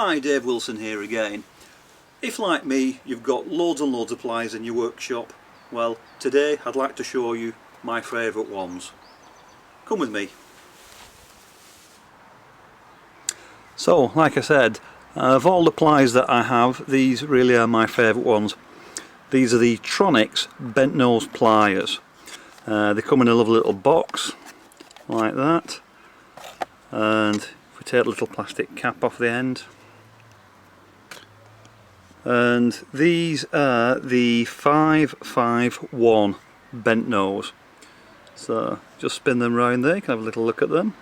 Hi, Dave Wilson here again. If like me you've got loads and loads of pliers in your workshop, well today I'd like to show you my favourite ones. Come with me. So like I said, of all the pliers that I have, these really are my favourite ones. These are the Tronex Bent Nose Pliers. They come in a lovely little box like that, and if we take a little plastic cap off the end, and these are the 551 bent nose. So just spin them round there, you can have a little look at them.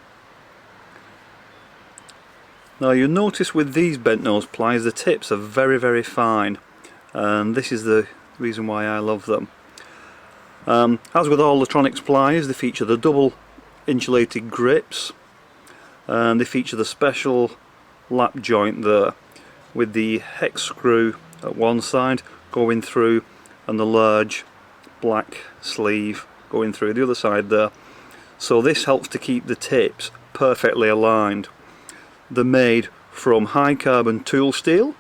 Now you'll notice with these bent nose pliers the tips are very fine, and this is the reason why I love them. As with all the Tronex pliers, they feature the double insulated grips, and they feature the special lap joint there with the hex screw at one side going through and the large black sleeve going through the other side there. So this helps to keep the tips perfectly aligned. They're made from high carbon tool steel,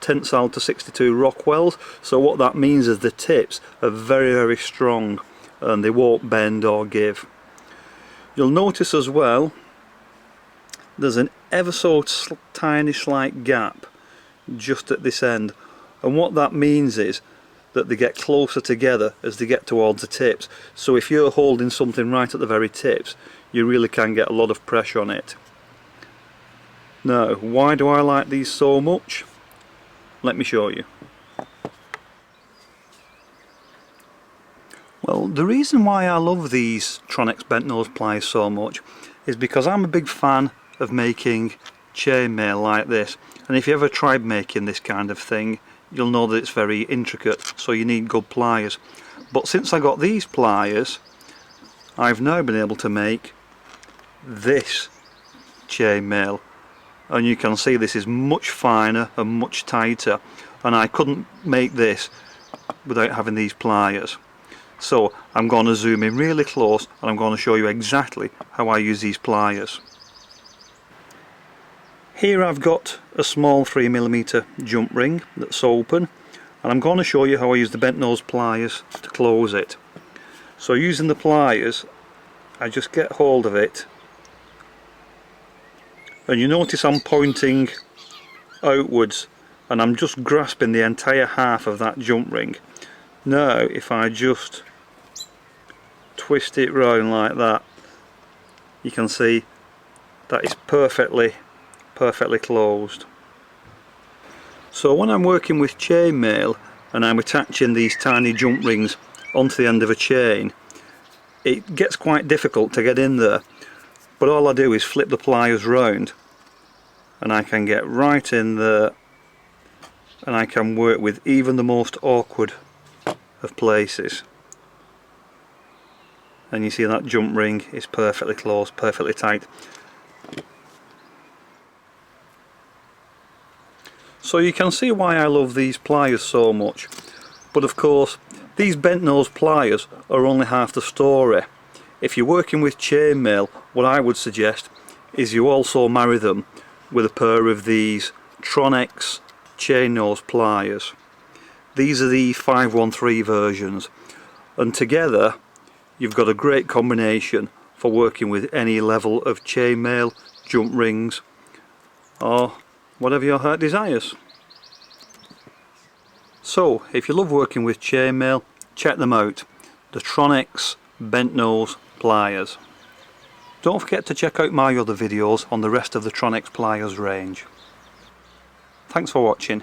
tensile to 62 Rockwells, so what that means is the tips are very strong and they won't bend or give. You'll notice as well there's an ever so tiny slight gap just at this end, and what that means is that they get closer together as they get towards the tips, so if you're holding something right at the very tips you really can get a lot of pressure on it. Now why do I like these so much? Let me show you. Well, the reason why I love these Tronex Bent Nose Pliers so much is because I'm a big fan of making chainmail like this, and if you ever tried making this kind of thing you'll know that it's very intricate, so you need good pliers. But since I got these pliers I've now been able to make this chainmail, and you can see this is much finer and much tighter, and I couldn't make this without having these pliers. So I'm going to zoom in really close and I'm going to show you exactly how I use these pliers. Here I've got a small 3mm jump ring that's open, and I'm going to show you how I use the bent nose pliers to close it. So using the pliers I just get hold of it, and you notice I'm pointing outwards and I'm just grasping the entire half of that jump ring. Now if I just twist it round like that, you can see that is perfectly closed. So when I'm working with chainmail and I'm attaching these tiny jump rings onto the end of a chain, it gets quite difficult to get in there, but all I do is flip the pliers round and I can get right in there, and I can work with even the most awkward of places. And you see that jump ring is perfectly closed, perfectly tight. So you can see why I love these pliers so much, but of course these bent nose pliers are only half the story. If you're working with chainmail, what I would suggest is you also marry them with a pair of these Tronex chain nose pliers. These are the 513 versions, and together you've got a great combination for working with any level of chainmail, jump rings, or whatever your heart desires. So if you love working with chainmail, check them out, the Tronex Bent Nose Pliers. Don't forget to check out my other videos on the rest of the Tronex Pliers range. Thanks for watching.